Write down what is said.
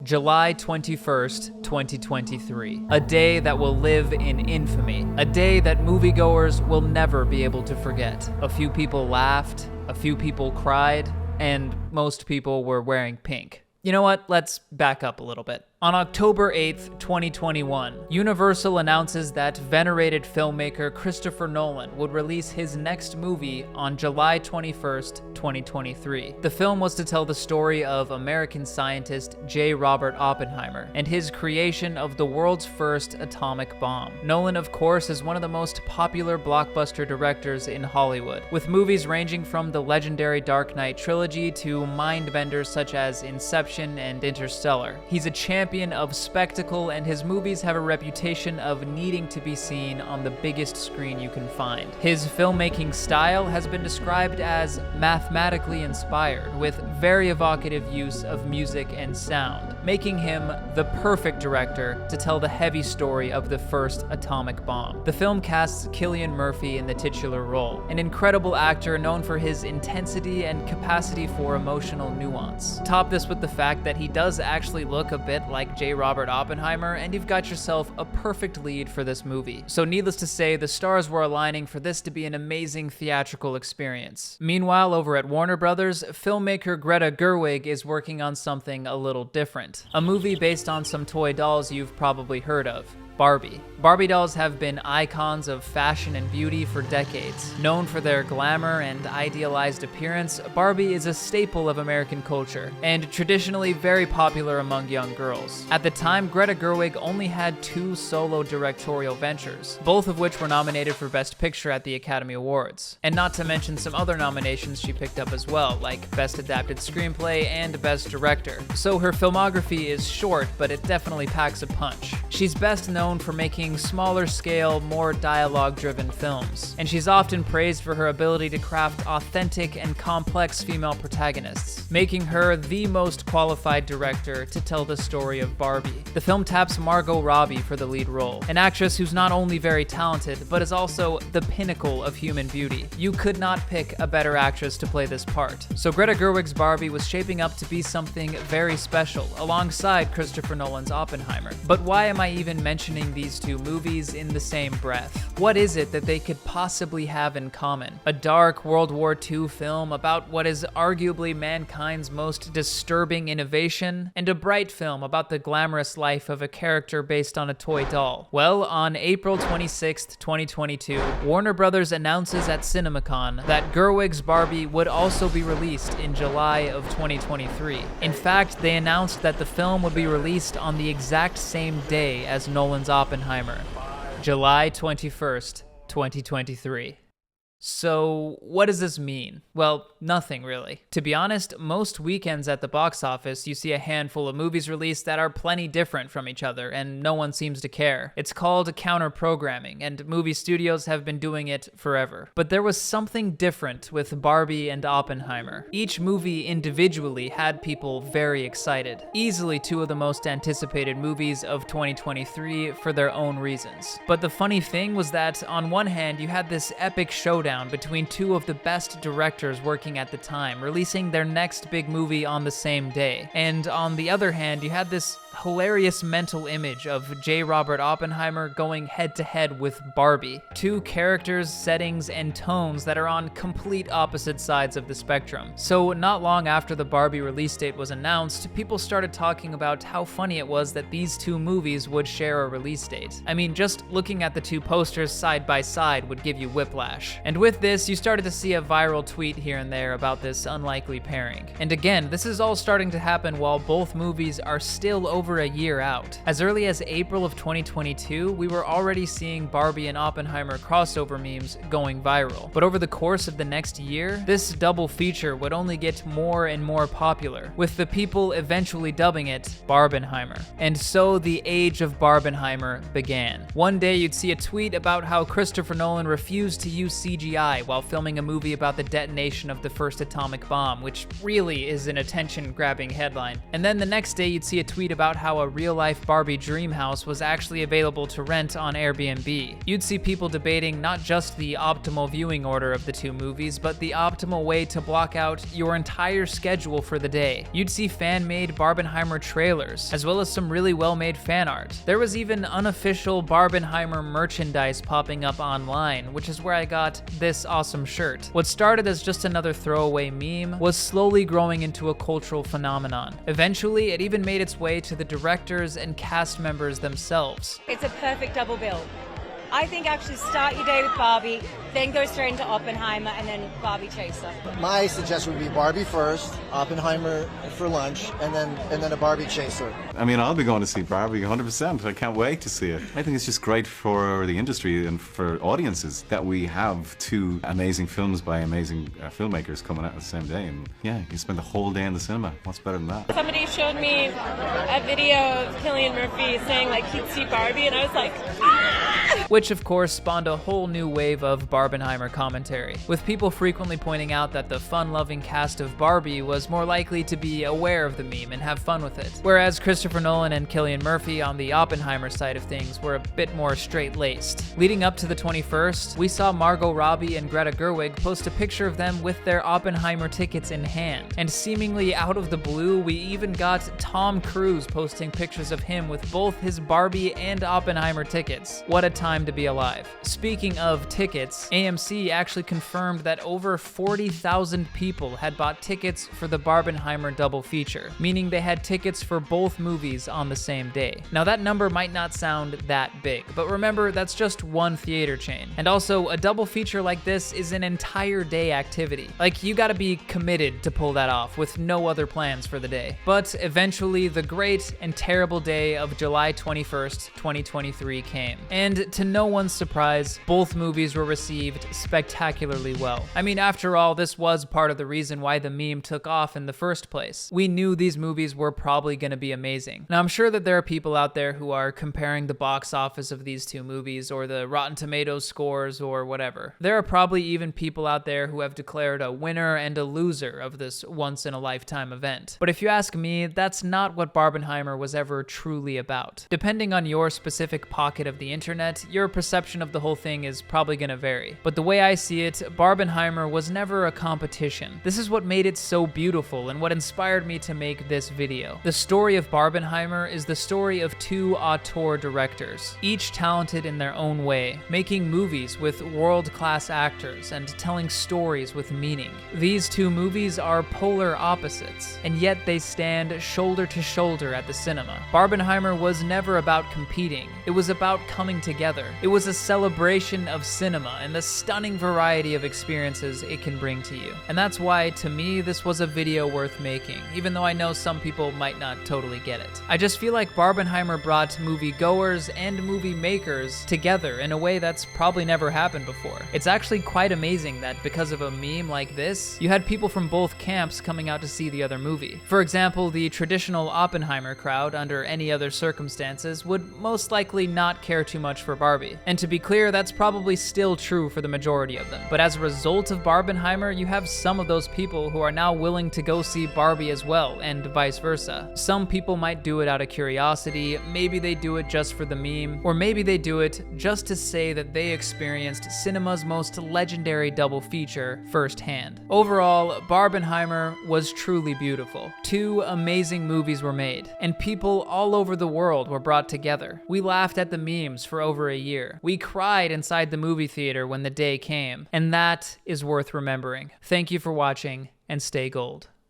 July 21st, 2023. A day that will live in infamy. A day that moviegoers will never be able to forget. A few people laughed, a few people cried, and most people were wearing pink. You know what? Let's back up a little bit. On October 8th, 2021, Universal announces that venerated filmmaker Christopher Nolan would release his next movie on July 21st, 2023. The film was to tell the story of American scientist J. Robert Oppenheimer and his creation of the world's first atomic bomb. Nolan, of course, is one of the most popular blockbuster directors in Hollywood, with movies ranging from the legendary Dark Knight trilogy to mind-benders such as Inception and Interstellar. He's a champion of spectacle, and his movies have a reputation of needing to be seen on the biggest screen you can find. His filmmaking style has been described as mathematically inspired, with very evocative use of music and sound, making him the perfect director to tell the heavy story of the first atomic bomb. The film casts Cillian Murphy in the titular role, an incredible actor known for his intensity and capacity for emotional nuance. Top this with the fact that he does actually look a bit like J. Robert Oppenheimer, and you've got yourself a perfect lead for this movie. So needless to say, the stars were aligning for this to be an amazing theatrical experience. Meanwhile, over at Warner Brothers, filmmaker Greta Gerwig is working on something a little different. A movie based on some toy dolls you've probably heard of. Barbie. Barbie dolls have been icons of fashion and beauty for decades. Known for their glamour and idealized appearance, Barbie is a staple of American culture, and traditionally very popular among young girls. At the time, Greta Gerwig only had 2 solo directorial ventures, both of which were nominated for Best Picture at the Academy Awards. And not to mention some other nominations she picked up as well, like Best Adapted Screenplay and Best Director. So her filmography is short, but it definitely packs a punch. She's best known for making smaller scale, more dialogue-driven films, and she's often praised for her ability to craft authentic and complex female protagonists, making her the most qualified director to tell the story of Barbie. The film taps Margot Robbie for the lead role, an actress who's not only very talented, but is also the pinnacle of human beauty. You could not pick a better actress to play this part. So Greta Gerwig's Barbie was shaping up to be something very special, alongside Christopher Nolan's Oppenheimer. But why am I even mentioning these two movies in the same breath? What is it that they could possibly have in common? A dark World War II film about what is arguably mankind's most disturbing innovation, and a bright film about the glamorous life of a character based on a toy doll. Well, on April 26th, 2022, Warner Brothers announces at CinemaCon that Gerwig's Barbie would also be released in July of 2023. In fact, they announced that the film would be released on the exact same day as Nolan's Oppenheimer, July 21st, 2023. So, what does this mean? Well, nothing really. To be honest, most weekends at the box office, you see a handful of movies released that are plenty different from each other, and no one seems to care. It's called counter-programming, and movie studios have been doing it forever. But there was something different with Barbie and Oppenheimer. Each movie individually had people very excited. Easily 2 of the most anticipated movies of 2023 for their own reasons. But the funny thing was that, on one hand, you had this epic showdown between 2 of the best directors working at the time, releasing their next big movie on the same day. And on the other hand, you had this hilarious mental image of J. Robert Oppenheimer going head-to-head with Barbie. 2 characters, settings, and tones that are on complete opposite sides of the spectrum. So not long after the Barbie release date was announced, people started talking about how funny it was that these 2 movies would share a release date. I mean, just looking at the 2 posters side by side would give you whiplash. And with this, you started to see a viral tweet here and there about this unlikely pairing. And again, this is all starting to happen while both movies are still over a year out. As early as April of 2022, we were already seeing Barbie and Oppenheimer crossover memes going viral. But over the course of the next year, this double feature would only get more and more popular, with the people eventually dubbing it Barbenheimer. And so the age of Barbenheimer began. One day you'd see a tweet about how Christopher Nolan refused to use CGI while filming a movie about the detonation of the first atomic bomb, which really is an attention-grabbing headline. And then the next day you'd see a tweet about how a real-life Barbie dream house was actually available to rent on Airbnb. You'd see people debating not just the optimal viewing order of the two movies, but the optimal way to block out your entire schedule for the day. You'd see fan-made Barbenheimer trailers, as well as some really well-made fan art. There was even unofficial Barbenheimer merchandise popping up online, which is where I got this awesome shirt. What started as just another throwaway meme was slowly growing into a cultural phenomenon. Eventually, it even made its way to the directors and cast members themselves. It's a perfect double bill. I think actually start your day with Barbie, then go straight into Oppenheimer, and then Barbie chaser. My suggestion would be Barbie first, Oppenheimer for lunch, and then a Barbie chaser. I mean, I'll be going to see Barbie 100%. I can't wait to see it. I think it's just great for the industry and for audiences that we have two amazing films by amazing filmmakers coming out the same day. And yeah, you spend the whole day in the cinema. What's better than that? Somebody showed me a video of Cillian Murphy saying like he'd see Barbie, and I was like, ah! Which of course spawned a whole new wave of Barbenheimer commentary, with people frequently pointing out that the fun-loving cast of Barbie was more likely to be aware of the meme and have fun with it, whereas Christopher Nolan and Cillian Murphy on the Oppenheimer side of things were a bit more straight-laced. Leading up to the 21st, we saw Margot Robbie and Greta Gerwig post a picture of them with their Oppenheimer tickets in hand, and seemingly out of the blue, we even got Tom Cruise posting pictures of him with both his Barbie and Oppenheimer tickets. What a time to be alive. Speaking of tickets, AMC actually confirmed that over 40,000 people had bought tickets for the Barbenheimer double feature, meaning they had tickets for both movies on the same day. Now that number might not sound that big, but remember that's just one theater chain. And also, a double feature like this is an entire day activity. Like, you gotta be committed to pull that off with no other plans for the day. But eventually, the great and terrible day of July 21st, 2023 came. And to no one's surprise, both movies were received spectacularly well. I mean, after all, this was part of the reason why the meme took off in the first place. We knew these movies were probably gonna be amazing. Now, I'm sure that there are people out there who are comparing the box office of these two movies or the Rotten Tomatoes scores or whatever. There are probably even people out there who have declared a winner and a loser of this once-in-a-lifetime event. But if you ask me, that's not what Barbenheimer was ever truly about. Depending on your specific pocket of the internet, your perception of the whole thing is probably gonna vary. But the way I see it, Barbenheimer was never a competition. This is what made it so beautiful and what inspired me to make this video. The story of Barbenheimer is the story of two auteur directors, each talented in their own way, making movies with world-class actors and telling stories with meaning. These two movies are polar opposites, and yet they stand shoulder to shoulder at the cinema. Barbenheimer was never about competing, it was about coming together. It was a celebration of cinema and the stunning variety of experiences it can bring to you. And that's why, to me, this was a video worth making, even though I know some people might not totally get it. I just feel like Barbenheimer brought moviegoers and movie makers together in a way that's probably never happened before. It's actually quite amazing that because of a meme like this, you had people from both camps coming out to see the other movie. For example, the traditional Oppenheimer crowd, under any other circumstances, would most likely not care too much for Barbie. And to be clear, that's probably still true for the majority of them. But as a result of Barbenheimer, you have some of those people who are now willing to go see Barbie as well, and vice versa. Some people might do it out of curiosity, maybe they do it just for the meme, or maybe they do it just to say that they experienced cinema's most legendary double feature firsthand. Overall, Barbenheimer was truly beautiful. Two amazing movies were made, and people all over the world were brought together. We laughed at the memes for over a year. We cried inside the movie theater when the day came, and that is worth remembering. Thank you for watching, and stay gold.